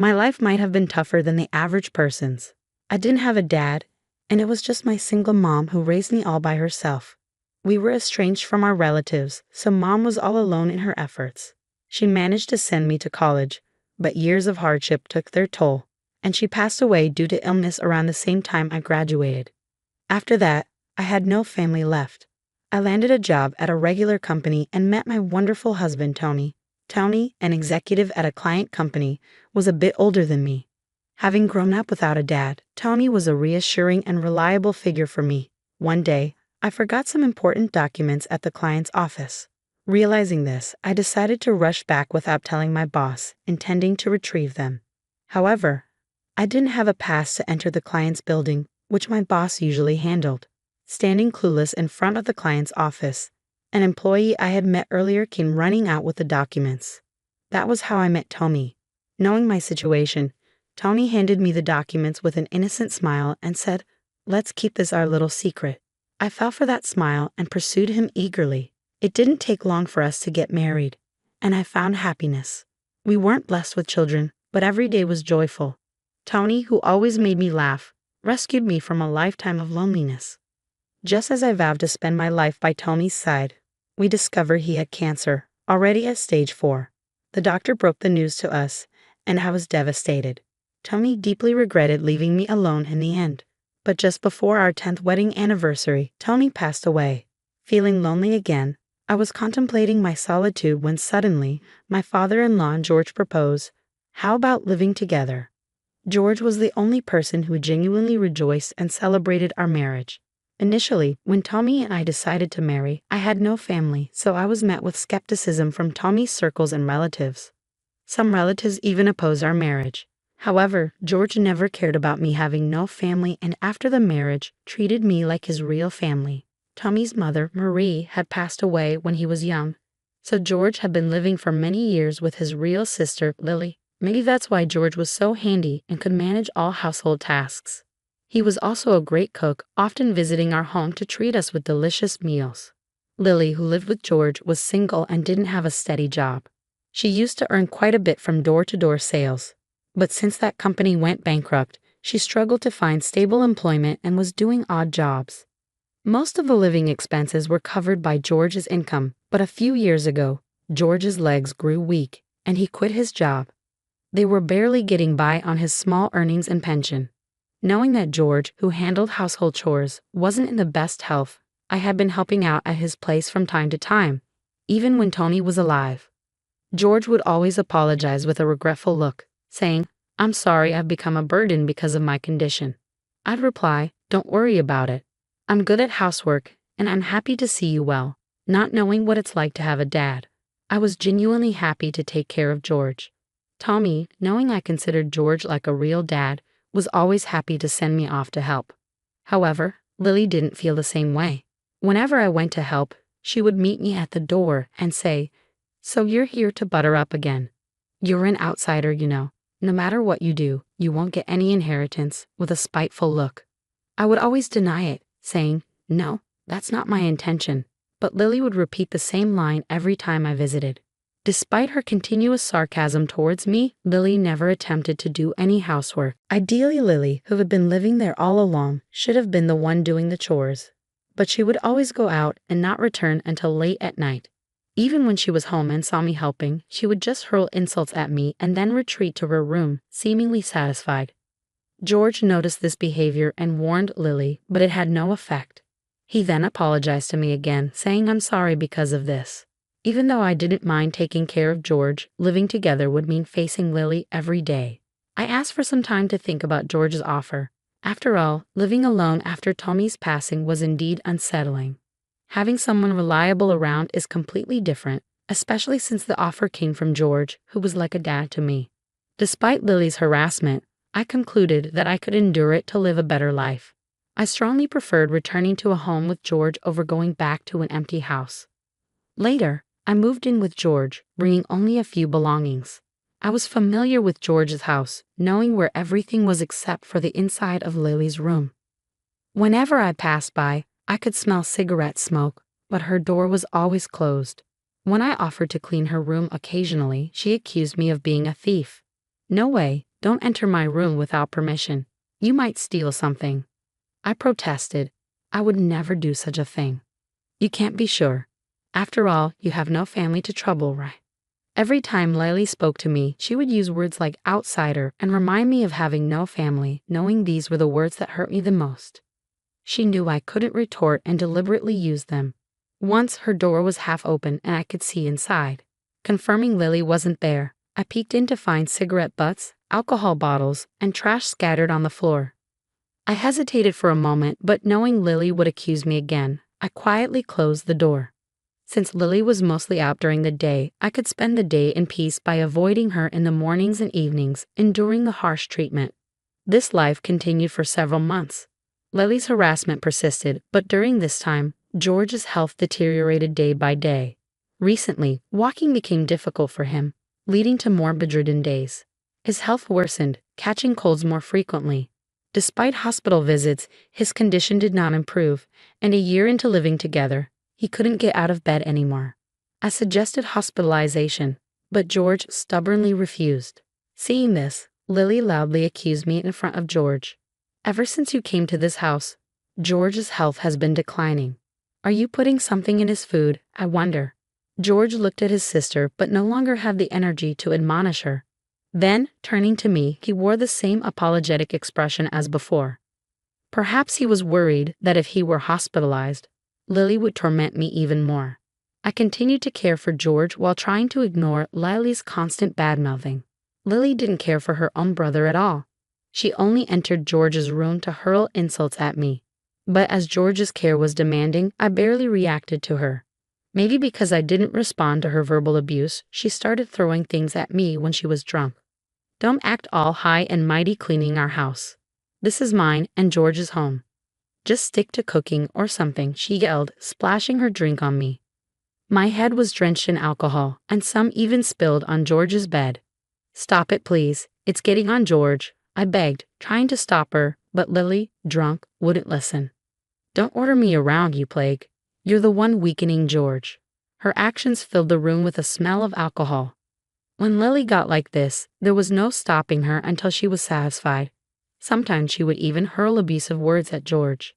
My life might have been tougher than the average person's. I didn't have a dad, and it was just my single mom who raised me all by herself. We were estranged from our relatives, so Mom was all alone in her efforts. She managed to send me to college, but years of hardship took their toll, and she passed away due to illness around the same time I graduated. After that, I had no family left. I landed a job at a regular company and met my wonderful husband, Tony. Tony, an executive at a client company, was a bit older than me. Having grown up without a dad, Tony was a reassuring and reliable figure for me. One day, I forgot some important documents at the client's office. Realizing this, I decided to rush back without telling my boss, intending to retrieve them. However, I didn't have a pass to enter the client's building, which my boss usually handled. Standing clueless in front of the client's office, an employee I had met earlier came running out with the documents. That was how I met Tony. Knowing my situation, Tony handed me the documents with an innocent smile and said, "Let's keep this our little secret." I fell for that smile and pursued him eagerly. It didn't take long for us to get married, and I found happiness. We weren't blessed with children, but every day was joyful. Tony, who always made me laugh, rescued me from a lifetime of loneliness. Just as I vowed to spend my life by Tony's side, we discovered he had cancer, already at stage 4. The doctor broke the news to us, and I was devastated. Tony deeply regretted leaving me alone in the end. But just before our 10th wedding anniversary, Tony passed away. Feeling lonely again, I was contemplating my solitude when suddenly, my father-in-law George proposed, "How about living together?" George was the only person who genuinely rejoiced and celebrated our marriage. Initially, when Tommy and I decided to marry, I had no family, so I was met with skepticism from Tommy's circles and relatives. Some relatives even opposed our marriage. However, George never cared about me having no family, and after the marriage, treated me like his real family. Tommy's mother, Marie, had passed away when he was young, so George had been living for many years with his real sister, Lily. Maybe that's why George was so handy and could manage all household tasks. He was also a great cook, often visiting our home to treat us with delicious meals. Lily, who lived with George, was single and didn't have a steady job. She used to earn quite a bit from door-to-door sales. But since that company went bankrupt, she struggled to find stable employment and was doing odd jobs. Most of the living expenses were covered by George's income, but a few years ago, George's legs grew weak, and he quit his job. They were barely getting by on his small earnings and pension. Knowing that George, who handled household chores, wasn't in the best health, I had been helping out at his place from time to time, even when Tony was alive. George would always apologize with a regretful look, saying, "I'm sorry I've become a burden because of my condition." I'd reply, "Don't worry about it. I'm good at housework, and I'm happy to see you well." Not knowing what it's like to have a dad, I was genuinely happy to take care of George. Tommy, knowing I considered George like a real dad, was always happy to send me off to help. However, Lily didn't feel the same way. Whenever I went to help, she would meet me at the door and say, "So you're here to butter up again. You're an outsider, you know. No matter what you do, you won't get any inheritance," with a spiteful look. I would always deny it, saying, "No, that's not my intention." But Lily would repeat the same line every time I visited. Despite her continuous sarcasm towards me, Lily never attempted to do any housework. Ideally, Lily, who had been living there all along, should have been the one doing the chores. But she would always go out and not return until late at night. Even when she was home and saw me helping, she would just hurl insults at me and then retreat to her room, seemingly satisfied. George noticed this behavior and warned Lily, but it had no effect. He then apologized to me again, saying I'm sorry because of this. Even though I didn't mind taking care of George, living together would mean facing Lily every day. I asked for some time to think about George's offer. After all, living alone after Tommy's passing was indeed unsettling. Having someone reliable around is completely different, especially since the offer came from George, who was like a dad to me. Despite Lily's harassment, I concluded that I could endure it to live a better life. I strongly preferred returning to a home with George over going back to an empty house. Later, I moved in with George, bringing only a few belongings. I was familiar with George's house, knowing where everything was except for the inside of Lily's room. Whenever I passed by, I could smell cigarette smoke, but her door was always closed. When I offered to clean her room occasionally, she accused me of being a thief. No way, "Don't enter my room without permission. You might steal something." I protested. I would never do such a thing. "You can't be sure. After all, you have no family to trouble, right?" Every time Lily spoke to me, she would use words like outsider and remind me of having no family, knowing these were the words that hurt me the most. She knew I couldn't retort and deliberately used them. Once her door was half open and I could see inside. Confirming Lily wasn't there, I peeked in to find cigarette butts, alcohol bottles, and trash scattered on the floor. I hesitated for a moment, but knowing Lily would accuse me again, I quietly closed the door. Since Lily was mostly out during the day, I could spend the day in peace by avoiding her in the mornings and evenings, enduring the harsh treatment. This life continued for several months. Lily's harassment persisted, but during this time, George's health deteriorated day by day. Recently, walking became difficult for him, leading to more bedridden days. His health worsened, catching colds more frequently. Despite hospital visits, his condition did not improve, and a year into living together, he couldn't get out of bed anymore. I suggested hospitalization, but George stubbornly refused. Seeing this, Lily loudly accused me in front of George. "Ever since you came to this house, George's health has been declining. Are you putting something in his food, I wonder?" George looked at his sister but no longer had the energy to admonish her. Then, turning to me, he wore the same apologetic expression as before. Perhaps he was worried that if he were hospitalized, Lily would torment me even more. I continued to care for George while trying to ignore Lily's constant badmouthing. Lily didn't care for her own brother at all. She only entered George's room to hurl insults at me. But as George's care was demanding, I barely reacted to her. Maybe because I didn't respond to her verbal abuse, she started throwing things at me when she was drunk. "Don't act all high and mighty cleaning our house. This is mine and George's home. Just stick to cooking or something," she yelled, splashing her drink on me. My head was drenched in alcohol, and some even spilled on George's bed. "Stop it, please. It's getting on George," I begged, trying to stop her, but Lily, drunk, wouldn't listen. "Don't order me around, you plague. You're the one weakening George." Her actions filled the room with a smell of alcohol. When Lily got like this, there was no stopping her until she was satisfied. Sometimes she would even hurl abusive words at George.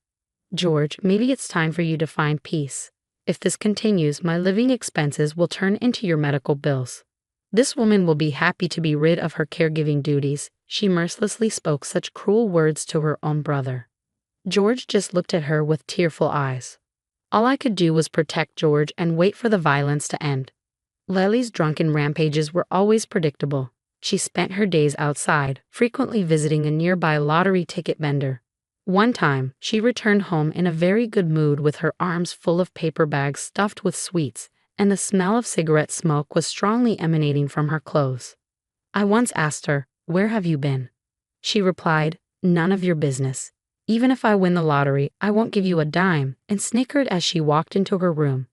"George, maybe it's time for you to find peace. If this continues, my living expenses will turn into your medical bills. This woman will be happy to be rid of her caregiving duties." She mercilessly spoke such cruel words to her own brother. George just looked at her with tearful eyes. All I could do was protect George and wait for the violence to end. Lily's drunken rampages were always predictable. She spent her days outside, frequently visiting a nearby lottery ticket vendor. One time, she returned home in a very good mood with her arms full of paper bags stuffed with sweets, and the smell of cigarette smoke was strongly emanating from her clothes. I once asked her, "Where have you been?" She replied, "None of your business. Even if I win the lottery, I won't give you a dime," and snickered as she walked into her room.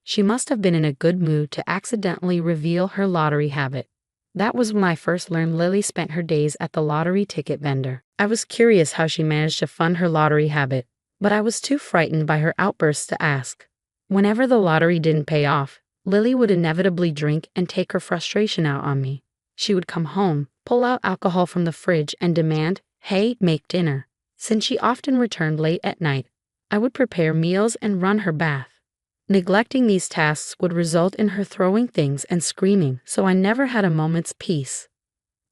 She must have been in a good mood to accidentally reveal her lottery habit. That was when I first learned Lily spent her days at the lottery ticket vendor. I was curious how she managed to fund her lottery habit, but I was too frightened by her outbursts to ask. Whenever the lottery didn't pay off, Lily would inevitably drink and take her frustration out on me. She would come home, pull out alcohol from the fridge, and demand, "Hey, make dinner." Since she often returned late at night, I would prepare meals and run her bath. Neglecting these tasks would result in her throwing things and screaming, so I never had a moment's peace.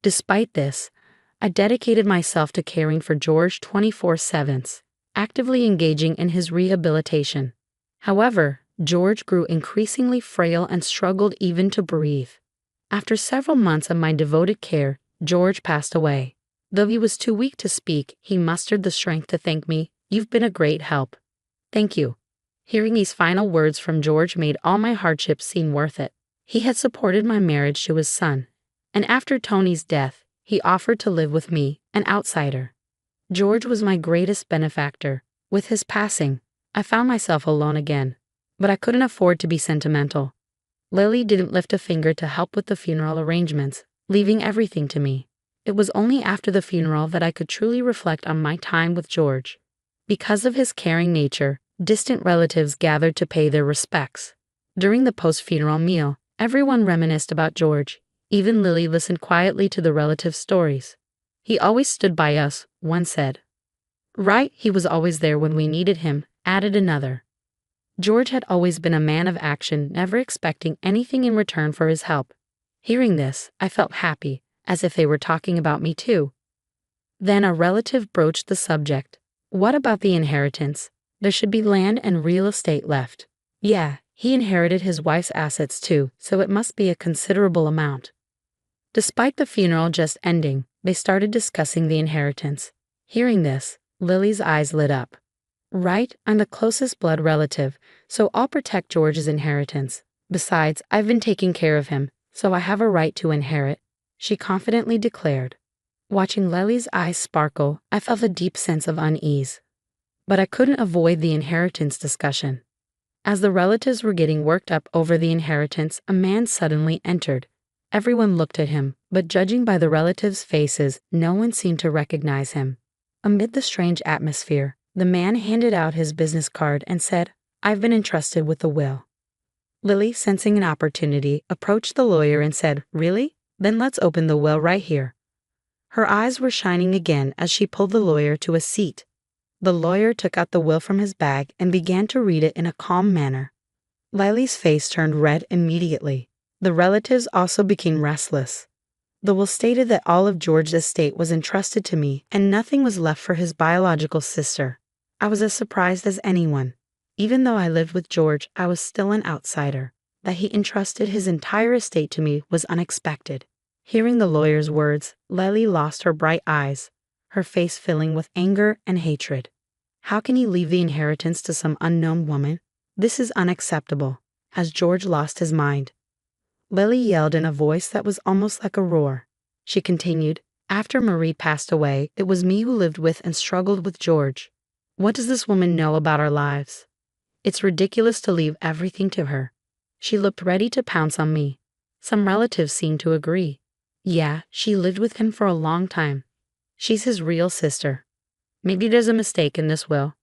Despite this, I dedicated myself to caring for George 24/7, actively engaging in his rehabilitation. However, George grew increasingly frail and struggled even to breathe. After several months of my devoted care, George passed away. Though he was too weak to speak, he mustered the strength to thank me. "You've been a great help." "Thank you." Hearing these final words from George made all my hardships seem worth it. He had supported my marriage to his son, and after Tony's death, he offered to live with me, an outsider. George was my greatest benefactor. With his passing, I found myself alone again, but I couldn't afford to be sentimental. Lily didn't lift a finger to help with the funeral arrangements, leaving everything to me. It was only after the funeral that I could truly reflect on my time with George. Because of his caring nature, distant relatives gathered to pay their respects. During the post-funeral meal, everyone reminisced about George. Even Lily listened quietly to the relatives' stories. He always stood by us, one said. Right, he was always there when we needed him, added another. George had always been a man of action, never expecting anything in return for his help. Hearing this, I felt happy, as if they were talking about me too. Then a relative broached the subject. What about the inheritance? There should be land and real estate left. Yeah, he inherited his wife's assets too, so it must be a considerable amount. Despite the funeral just ending, they started discussing the inheritance. Hearing this, Lily's eyes lit up. Right, I'm the closest blood relative, so I'll protect George's inheritance. Besides, I've been taking care of him, so I have a right to inherit, she confidently declared. Watching Lily's eyes sparkle, I felt a deep sense of unease. But I couldn't avoid the inheritance discussion. As the relatives were getting worked up over the inheritance, a man suddenly entered. Everyone looked at him, but judging by the relatives' faces, no one seemed to recognize him. Amid the strange atmosphere, the man handed out his business card and said, I've been entrusted with the will. Lily, sensing an opportunity, approached the lawyer and said, Really? Then let's open the will right here. Her eyes were shining again as she pulled the lawyer to a seat. The lawyer took out the will from his bag and began to read it in a calm manner. Lily's face turned red immediately. The relatives also became restless. The will stated that all of George's estate was entrusted to me and nothing was left for his biological sister. I was as surprised as anyone. Even though I lived with George, I was still an outsider. That he entrusted his entire estate to me was unexpected. Hearing the lawyer's words, Lily lost her bright eyes, her face filling with anger and hatred. How can he leave the inheritance to some unknown woman? This is unacceptable. Has George lost his mind? Lily yelled in a voice that was almost like a roar. She continued, After Marie passed away, it was me who lived with and struggled with George. What does this woman know about our lives? It's ridiculous to leave everything to her. She looked ready to pounce on me. Some relatives seemed to agree. Yeah, she lived with him for a long time. She's his real sister. Maybe there's a mistake in this will.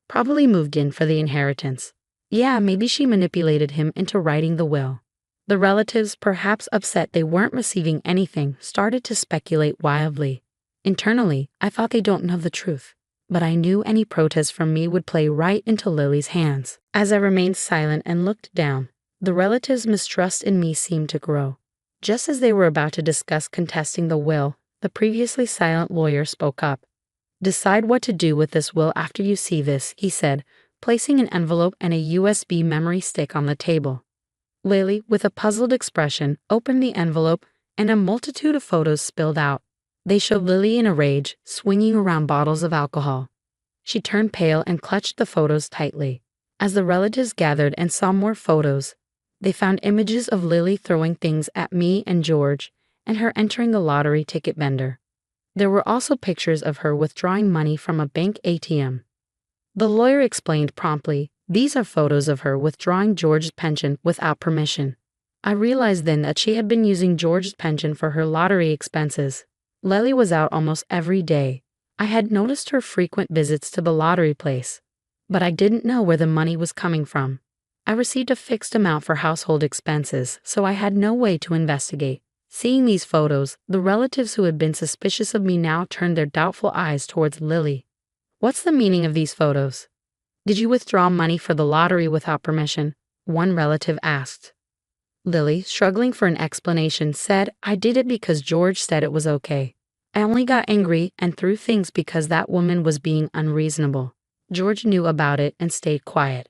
Probably moved in for the inheritance. Yeah, maybe she manipulated him into writing the will. The relatives, perhaps upset they weren't receiving anything, started to speculate wildly. Internally, I thought they don't know the truth, but I knew any protest from me would play right into Lily's hands. As I remained silent and looked down, the relatives' mistrust in me seemed to grow. Just as they were about to discuss contesting the will, the previously silent lawyer spoke up. Decide what to do with this will after you see this, he said, placing an envelope and a USB memory stick on the table. Lily, with a puzzled expression, opened the envelope and a multitude of photos spilled out. They showed Lily in a rage, swinging around bottles of alcohol. She turned pale and clutched the photos tightly. As the relatives gathered and saw more photos, they found images of Lily throwing things at me and George, and her entering the lottery ticket vendor. There were also pictures of her withdrawing money from a bank ATM. The lawyer explained promptly, These are photos of her withdrawing George's pension without permission. I realized then that she had been using George's pension for her lottery expenses. Lily was out almost every day. I had noticed her frequent visits to the lottery place, but I didn't know where the money was coming from. I received a fixed amount for household expenses, so I had no way to investigate. Seeing these photos, the relatives who had been suspicious of me now turned their doubtful eyes towards Lily. What's the meaning of these photos? Did you withdraw money for the lottery without permission? One relative asked. Lily, struggling for an explanation, said, I did it because George said it was okay. I only got angry and threw things because that woman was being unreasonable. George knew about it and stayed quiet.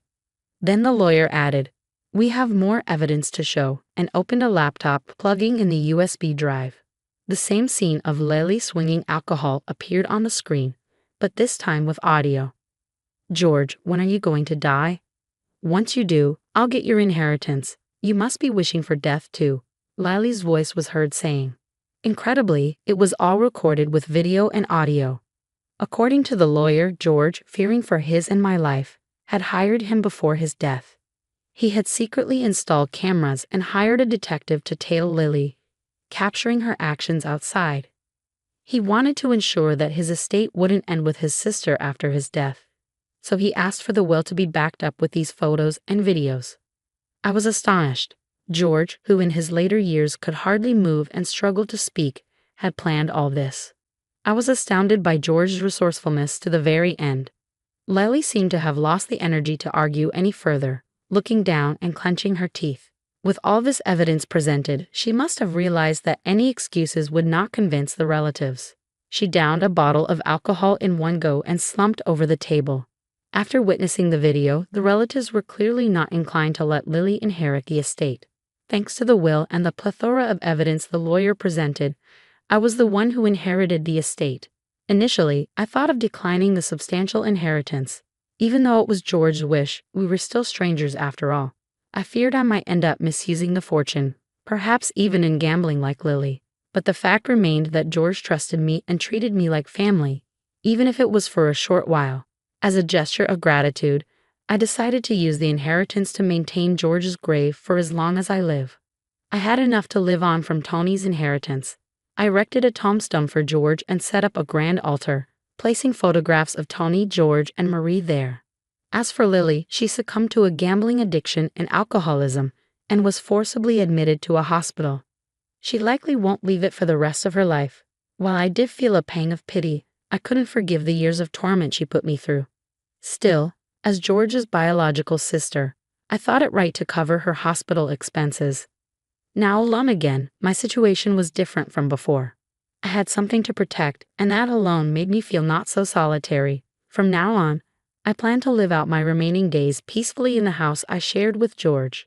Then the lawyer added, We have more evidence to show, and opened a laptop plugging in the USB drive. The same scene of Lily swinging alcohol appeared on the screen, but this time with audio. George, when are you going to die? Once you do, I'll get your inheritance. You must be wishing for death too, Lily's voice was heard saying. Incredibly, it was all recorded with video and audio. According to the lawyer, George, fearing for his and my life, had hired him before his death. He had secretly installed cameras and hired a detective to tail Lily, capturing her actions outside. He wanted to ensure that his estate wouldn't end with his sister after his death, so he asked for the will to be backed up with these photos and videos. I was astonished. George, who in his later years could hardly move and struggled to speak, had planned all this. I was astounded by George's resourcefulness to the very end. Lily seemed to have lost the energy to argue any further, looking down and clenching her teeth. With all this evidence presented, she must have realized that any excuses would not convince the relatives. She downed a bottle of alcohol in one go and slumped over the table. After witnessing the video, the relatives were clearly not inclined to let Lily inherit the estate. Thanks to the will and the plethora of evidence the lawyer presented, I was the one who inherited the estate. Initially, I thought of declining the substantial inheritance. Even though it was George's wish, we were still strangers after all. I feared I might end up misusing the fortune, perhaps even in gambling like Lily. But the fact remained that George trusted me and treated me like family, even if it was for a short while. As a gesture of gratitude, I decided to use the inheritance to maintain George's grave for as long as I live. I had enough to live on from Tony's inheritance. I erected a tombstone for George and set up a grand altar, placing photographs of Tony, George, and Marie there. As for Lily, she succumbed to a gambling addiction and alcoholism and was forcibly admitted to a hospital. She likely won't leave it for the rest of her life. While I did feel a pang of pity, I couldn't forgive the years of torment she put me through. Still, as George's biological sister, I thought it right to cover her hospital expenses. Now alone again, my situation was different from before. I had something to protect, and that alone made me feel not so solitary. From now on, I plan to live out my remaining days peacefully in the house I shared with George.